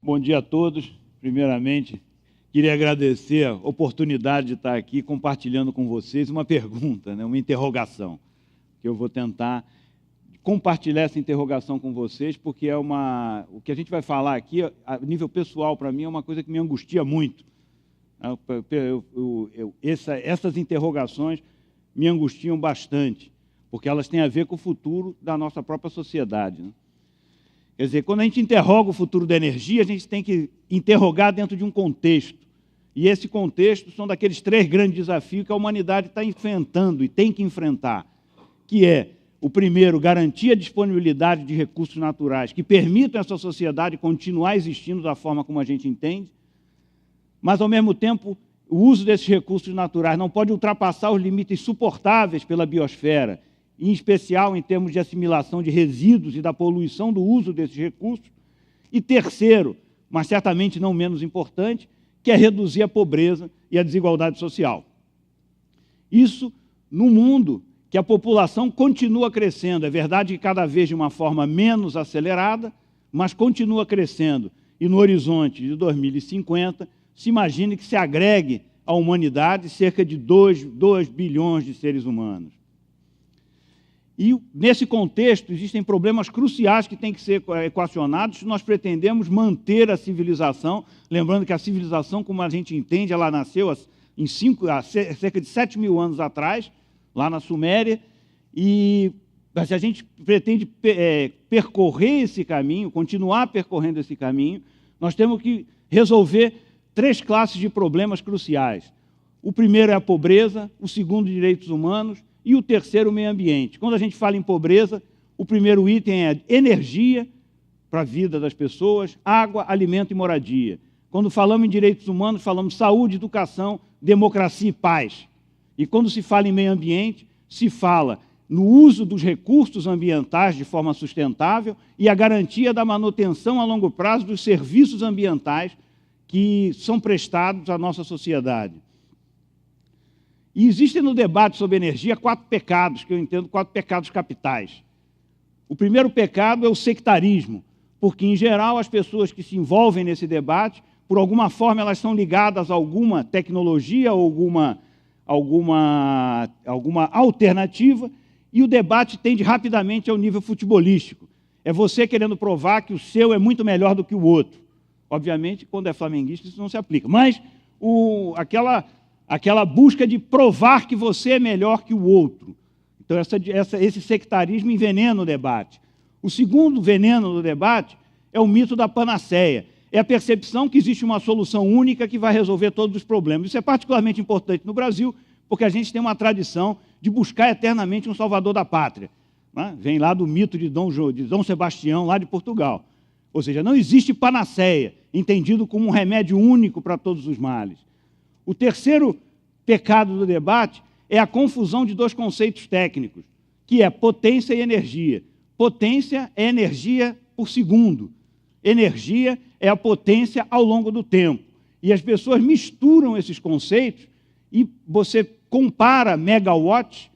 Bom dia a todos. Primeiramente, queria agradecer a oportunidade de estar aqui compartilhando com vocês uma pergunta, uma interrogação, que eu vou tentar compartilhar essa interrogação com vocês, porque o que a gente vai falar aqui, a nível pessoal, para mim, é uma coisa que me angustia muito. Essas interrogações me angustiam bastante, porque elas têm a ver com o futuro da nossa própria sociedade. Quer dizer, quando a gente interroga o futuro da energia, a gente tem que interrogar dentro de um contexto. E esse contexto são daqueles 3 grandes desafios que a humanidade está enfrentando e tem que enfrentar, que é, o primeiro, garantir a disponibilidade de recursos naturais que permitam essa sociedade continuar existindo da forma como a gente entende, mas, ao mesmo tempo, o uso desses recursos naturais não pode ultrapassar os limites suportáveis pela biosfera, em especial em termos de assimilação de resíduos e da poluição do uso desses recursos. E terceiro, mas certamente não menos importante, que é reduzir a pobreza e a desigualdade social. Isso no mundo que a população continua crescendo. É verdade que cada vez de uma forma menos acelerada, mas continua crescendo. E no horizonte de 2050, se imagine que se agregue à humanidade cerca de 2 bilhões de seres humanos. E, nesse contexto, existem problemas cruciais que têm que ser equacionados se nós pretendemos manter a civilização. Lembrando que a civilização, como a gente entende, ela nasceu há cerca de 7 mil anos atrás, lá na Suméria, e se a gente pretende percorrer esse caminho, continuar percorrendo esse caminho, nós temos que resolver 3 classes de problemas cruciais. O primeiro é a pobreza, o segundo, direitos humanos, e o terceiro, o meio ambiente. Quando a gente fala em pobreza, o primeiro item é energia para a vida das pessoas, água, alimento e moradia. Quando falamos em direitos humanos, falamos saúde, educação, democracia e paz. E quando se fala em meio ambiente, se fala no uso dos recursos ambientais de forma sustentável e a garantia da manutenção a longo prazo dos serviços ambientais que são prestados à nossa sociedade. E existem no debate sobre energia 4 pecados, que eu entendo 4 pecados capitais. O primeiro pecado é o sectarismo, porque, em geral, as pessoas que se envolvem nesse debate, por alguma forma, elas são ligadas a alguma tecnologia ou alguma alternativa, e o debate tende rapidamente ao nível futebolístico. É você querendo provar que o seu é muito melhor do que o outro. Obviamente, quando é flamenguista, isso não se aplica. Mas aquela busca de provar que você é melhor que o outro. Então, esse sectarismo envenena o debate. O segundo veneno do debate é o mito da panaceia. É a percepção que existe uma solução única que vai resolver todos os problemas. Isso é particularmente importante no Brasil, porque a gente tem uma tradição de buscar eternamente um salvador da pátria. Vem lá do mito de Dom Sebastião, lá de Portugal. Ou seja, não existe panaceia, entendido como um remédio único para todos os males. O terceiro pecado do debate é a confusão de 2 conceitos técnicos, que é potência e energia. Potência é energia por segundo. Energia é a potência ao longo do tempo. E as pessoas misturam esses conceitos e você compara megawatts,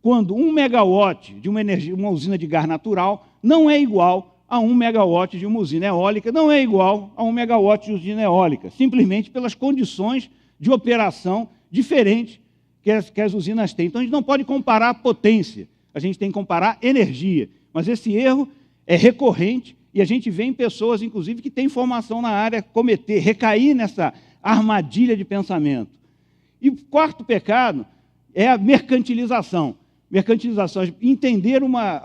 quando 1 megawatt de uma usina de gás natural não é igual a 1 megawatt de uma usina eólica, não é igual a 1 megawatt de usina eólica, simplesmente pelas condições de operação diferentes que as usinas têm. Então, a gente não pode comparar a potência, a gente tem que comparar energia. Mas esse erro é recorrente e a gente vê em pessoas, inclusive, que têm formação na área, recair nessa armadilha de pensamento. E o quarto pecado é a mercantilização. Mercantilização, entender uma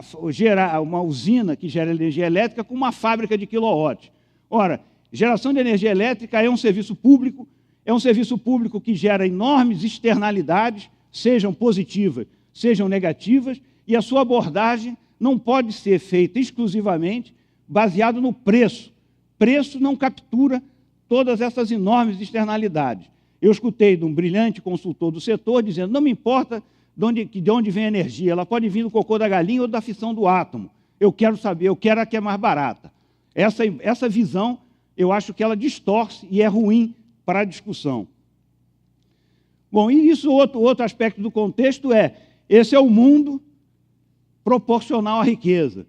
usina que gera energia elétrica como uma fábrica de quilowatts. Ora, geração de energia elétrica é um serviço público que gera enormes externalidades, sejam positivas, sejam negativas, e a sua abordagem não pode ser feita exclusivamente baseado no preço. Preço não captura todas essas enormes externalidades. Eu escutei de um brilhante consultor do setor dizendo: não me importa de onde vem a energia, ela pode vir do cocô da galinha ou da fissão do átomo. Eu quero saber, eu quero a que é mais barata. Essa visão, eu acho que ela distorce e é ruim para a discussão. Bom, e isso, outro aspecto do contexto esse é o mundo proporcional à riqueza.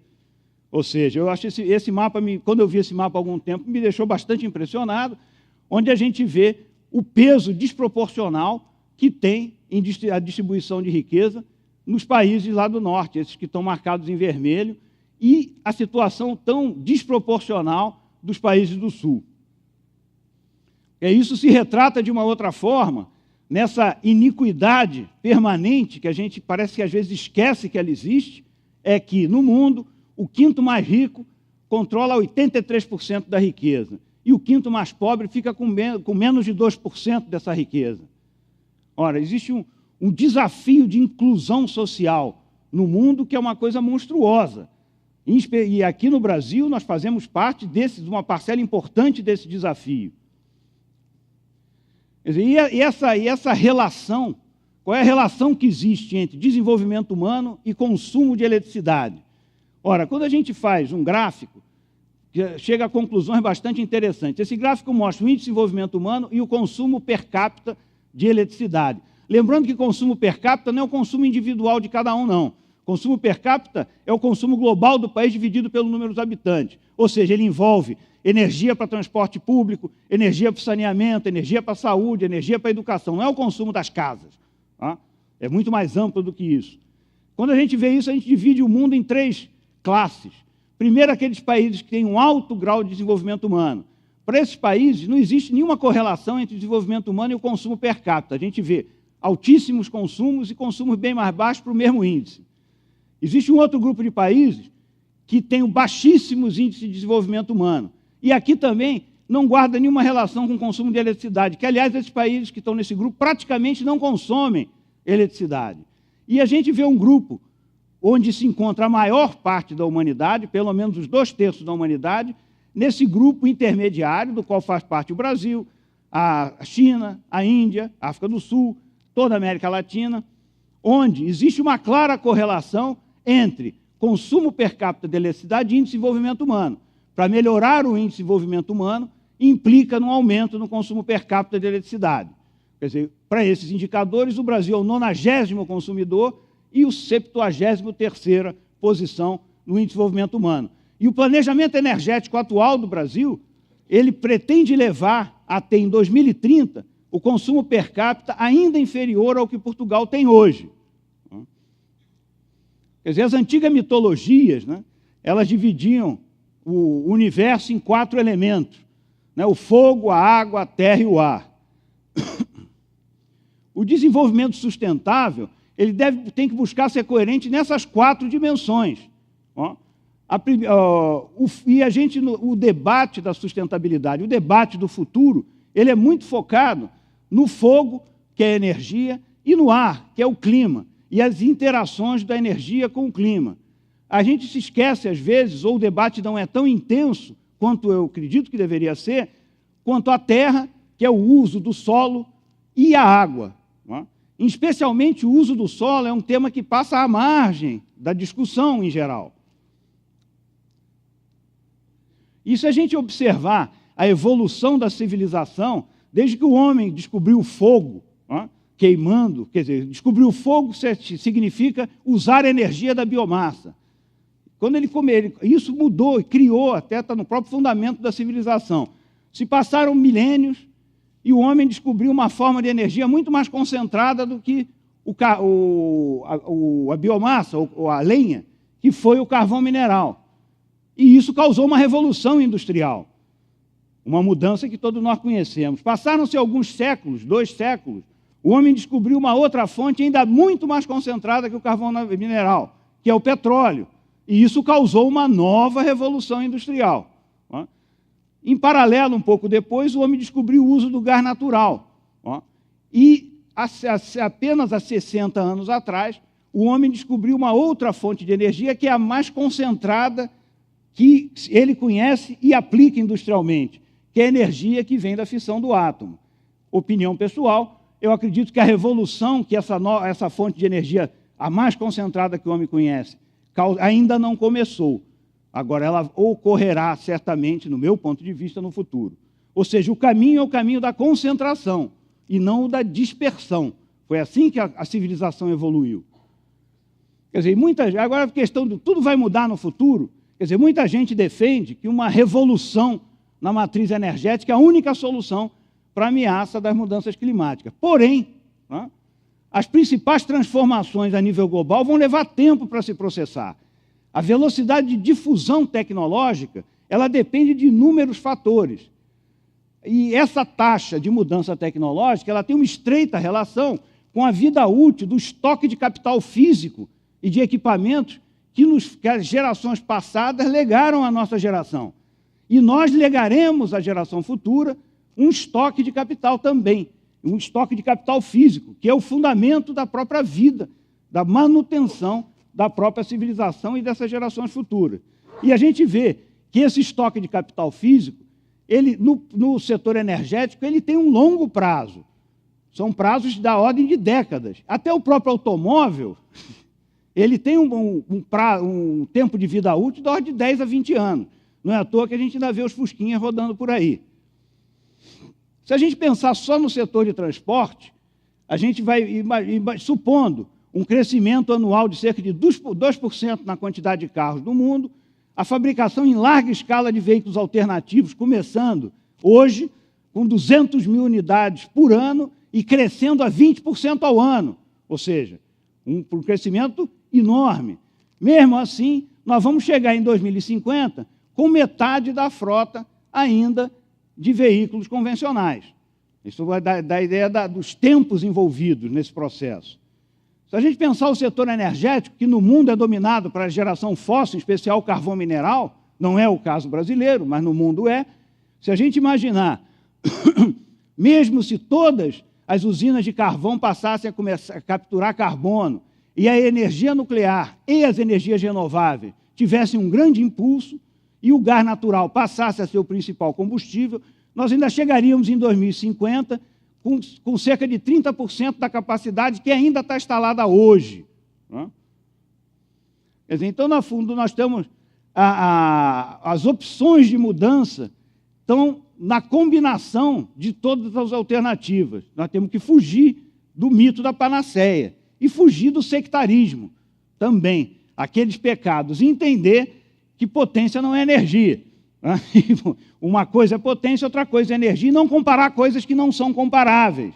Ou seja, eu acho esse mapa, quando eu vi esse mapa há algum tempo, me deixou bastante impressionado, onde a gente vê o peso desproporcional que tem a distribuição de riqueza nos países lá do norte, esses que estão marcados em vermelho, e a situação tão desproporcional dos países do sul. Isso se retrata de uma outra forma, nessa iniquidade permanente, que a gente parece que às vezes esquece que ela existe, é que, no mundo, o quinto mais rico controla 83% da riqueza, e o quinto mais pobre fica com menos de 2% dessa riqueza. Ora, existe um desafio de inclusão social no mundo que é uma coisa monstruosa. E aqui no Brasil nós fazemos parte de uma parcela importante desse desafio. Quer dizer, e essa relação, qual é a relação que existe entre desenvolvimento humano e consumo de eletricidade? Ora, quando a gente faz um gráfico, chega a conclusões bastante interessantes. Esse gráfico mostra o índice de desenvolvimento humano e o consumo per capita de eletricidade. Lembrando que consumo per capita não é o consumo individual de cada um, não. Consumo per capita é o consumo global do país dividido pelo número dos habitantes. Ou seja, ele envolve energia para transporte público, energia para saneamento, energia para saúde, energia para educação. Não é o consumo das casas. Tá? É muito mais amplo do que isso. Quando a gente vê isso, a gente divide o mundo em 3 classes. Primeiro, aqueles países que têm um alto grau de desenvolvimento humano. Para esses países, não existe nenhuma correlação entre o desenvolvimento humano e o consumo per capita. A gente vê altíssimos consumos e consumos bem mais baixos para o mesmo índice. Existe um outro grupo de países que tem baixíssimos índices de desenvolvimento humano. E aqui também não guarda nenhuma relação com o consumo de eletricidade, que, aliás, esses países que estão nesse grupo praticamente não consomem eletricidade. E a gente vê um grupo onde se encontra a maior parte da humanidade, pelo menos os 2/3 da humanidade, nesse grupo intermediário, do qual faz parte o Brasil, a China, a Índia, a África do Sul, toda a América Latina, onde existe uma clara correlação entre consumo per capita de eletricidade e índice de desenvolvimento humano. Para melhorar o índice de desenvolvimento humano, implica num aumento no consumo per capita de eletricidade. Quer dizer, para esses indicadores, o Brasil é o 90º consumidor e o 73ª posição no índice de desenvolvimento humano. E o planejamento energético atual do Brasil, ele pretende levar até, em 2030, o consumo per capita ainda inferior ao que Portugal tem hoje. Quer dizer, as antigas mitologias, né, elas dividiam o universo em 4 elementos, né, o fogo, a água, a terra e o ar. O desenvolvimento sustentável, ele tem que buscar ser coerente nessas 4 dimensões. O debate da sustentabilidade, o debate do futuro, ele é muito focado no fogo, que é a energia, e no ar, que é o clima, e as interações da energia com o clima. A gente se esquece, às vezes, ou o debate não é tão intenso, quanto eu acredito que deveria ser, quanto a terra, que é o uso do solo, e a água. Especialmente o uso do solo é um tema que passa à margem da discussão em geral. E se a gente observar a evolução da civilização, desde que o homem descobriu o fogo, queimando, quer dizer, descobriu o fogo significa usar a energia da biomassa. Quando isso mudou e criou, até está no próprio fundamento da civilização. Se passaram milênios e o homem descobriu uma forma de energia muito mais concentrada do que a biomassa, ou a lenha, que foi o carvão mineral. E isso causou uma revolução industrial, uma mudança que todos nós conhecemos. Passaram-se alguns séculos, 2 séculos, o homem descobriu uma outra fonte ainda muito mais concentrada que o carvão mineral, que é o petróleo. E isso causou uma nova revolução industrial. Em paralelo, um pouco depois, o homem descobriu o uso do gás natural. E apenas há 60 anos atrás, o homem descobriu uma outra fonte de energia que é a mais concentrada que ele conhece e aplica industrialmente, que é a energia que vem da fissão do átomo. Opinião pessoal, eu acredito que a revolução que essa fonte de energia, a mais concentrada que o homem conhece, ainda não começou. Agora, ela ocorrerá certamente, no meu ponto de vista, no futuro. Ou seja, o caminho é o caminho da concentração e não o da dispersão. Foi assim que a civilização evoluiu. Quer dizer, agora a questão do tudo vai mudar no futuro, Quer dizer, muita gente defende que uma revolução na matriz energética é a única solução para a ameaça das mudanças climáticas. Porém, né, as principais transformações a nível global vão levar tempo para se processar. A velocidade de difusão tecnológica, ela depende de inúmeros fatores. E essa taxa de mudança tecnológica, ela tem uma estreita relação com a vida útil do estoque de capital físico e de equipamentos que as gerações passadas legaram à nossa geração. E nós legaremos à geração futura um estoque de capital também, um estoque de capital físico, que é o fundamento da própria vida, da manutenção da própria civilização e dessas gerações futuras. E a gente vê que esse estoque de capital físico, ele, no setor energético, ele tem um longo prazo. São prazos da ordem de décadas. Até o próprio automóvel, ele tem um tempo de vida útil da ordem de 10 a 20 anos. Não é à toa que a gente ainda vê os fusquinhas rodando por aí. Se a gente pensar só no setor de transporte, a gente vai, supondo um crescimento anual de cerca de 2% na quantidade de carros do mundo, a fabricação em larga escala de veículos alternativos, começando hoje com 200 mil unidades por ano e crescendo a 20% ao ano, ou seja, um crescimento enorme. Mesmo assim, nós vamos chegar em 2050 com metade da frota ainda de veículos convencionais. Isso vai dar a ideia dos tempos envolvidos nesse processo. Se a gente pensar o setor energético, que no mundo é dominado para a geração fóssil, em especial o carvão mineral, não é o caso brasileiro, mas no mundo é, se a gente imaginar, mesmo se todas as usinas de carvão passassem a começar a capturar carbono, e a energia nuclear e as energias renováveis tivessem um grande impulso, e o gás natural passasse a ser o principal combustível, nós ainda chegaríamos em 2050 com cerca de 30% da capacidade que ainda está instalada hoje. Né? Quer dizer, então, no fundo, nós temos as opções de mudança estão na combinação de todas as alternativas. Nós temos que fugir do mito da panaceia e fugir do sectarismo também, aqueles pecados, e entender que potência não é energia. Uma coisa é potência, outra coisa é energia, e não comparar coisas que não são comparáveis,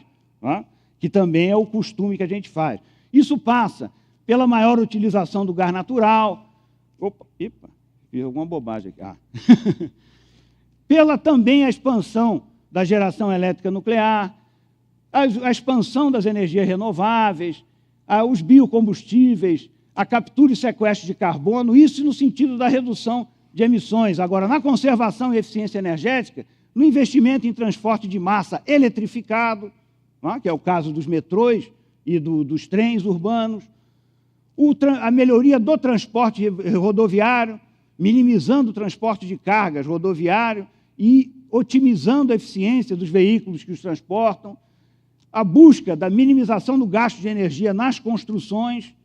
que também é o costume que a gente faz. Isso passa pela maior utilização do gás natural, fiz alguma bobagem aqui, pela também a expansão da geração elétrica nuclear, a expansão das energias renováveis, os biocombustíveis, a captura e sequestro de carbono, isso no sentido da redução de emissões. Agora, na conservação e eficiência energética, no investimento em transporte de massa eletrificado, que é o caso dos metrôs e dos trens urbanos, a melhoria do transporte rodoviário, minimizando o transporte de cargas rodoviário e otimizando a eficiência dos veículos que os transportam, a busca da minimização do gasto de energia nas construções,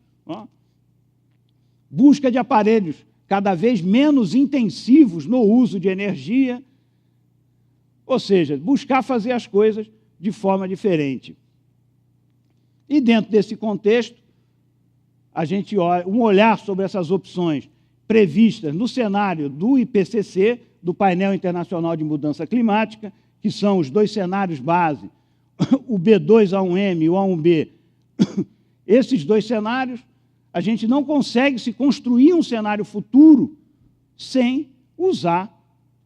busca de aparelhos cada vez menos intensivos no uso de energia, ou seja, buscar fazer as coisas de forma diferente. E dentro desse contexto, a gente olha, um olhar sobre essas opções previstas no cenário do IPCC, do Painel Internacional de Mudança Climática, que são os dois cenários base, o B2A1M e o A1B. Esses dois cenários, a gente não consegue se construir um cenário futuro sem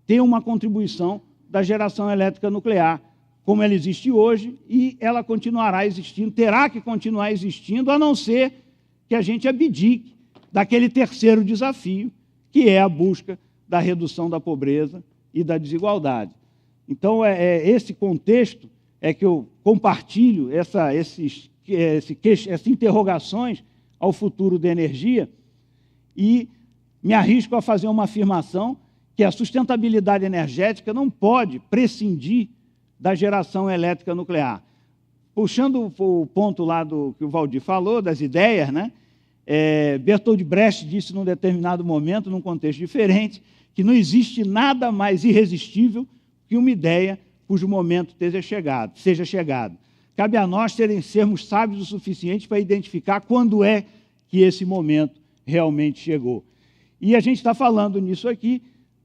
ter uma contribuição da geração elétrica nuclear, como ela existe hoje, e ela continuará existindo, terá que continuar existindo, a não ser que a gente abdique daquele terceiro desafio, que é a busca da redução da pobreza e da desigualdade. Então, esse contexto é que eu compartilho essas interrogações ao futuro da energia e me arrisco a fazer uma afirmação que a sustentabilidade energética não pode prescindir da geração elétrica nuclear. Puxando o ponto lá que o Valdir falou, das ideias, né? Bertold Brecht disse num determinado momento, num contexto diferente, que não existe nada mais irresistível que uma ideia cujo momento seja chegado. Cabe a nós sermos sábios o suficiente para identificar quando é que esse momento realmente chegou. E a gente está falando nisso aqui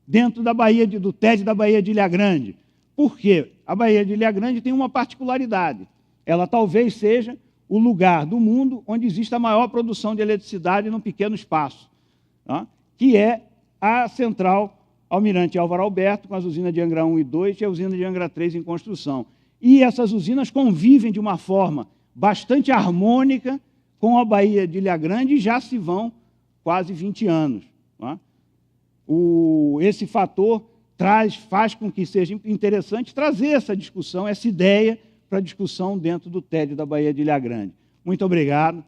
dentro da do TED da Baía de Ilha Grande. Por quê? A Baía de Ilha Grande tem uma particularidade. Ela talvez seja o lugar do mundo onde existe a maior produção de eletricidade num pequeno espaço, tá? Que é a central Almirante Álvaro Alberto, com as usinas de Angra 1 e 2 e a usina de Angra 3 em construção. E essas usinas convivem de uma forma bastante harmônica com a Baía de Ilha Grande e já se vão quase 20 anos. Tá? Esse fator faz com que seja interessante trazer essa discussão, essa ideia para a discussão dentro do TED da Baía de Ilha Grande. Muito obrigado.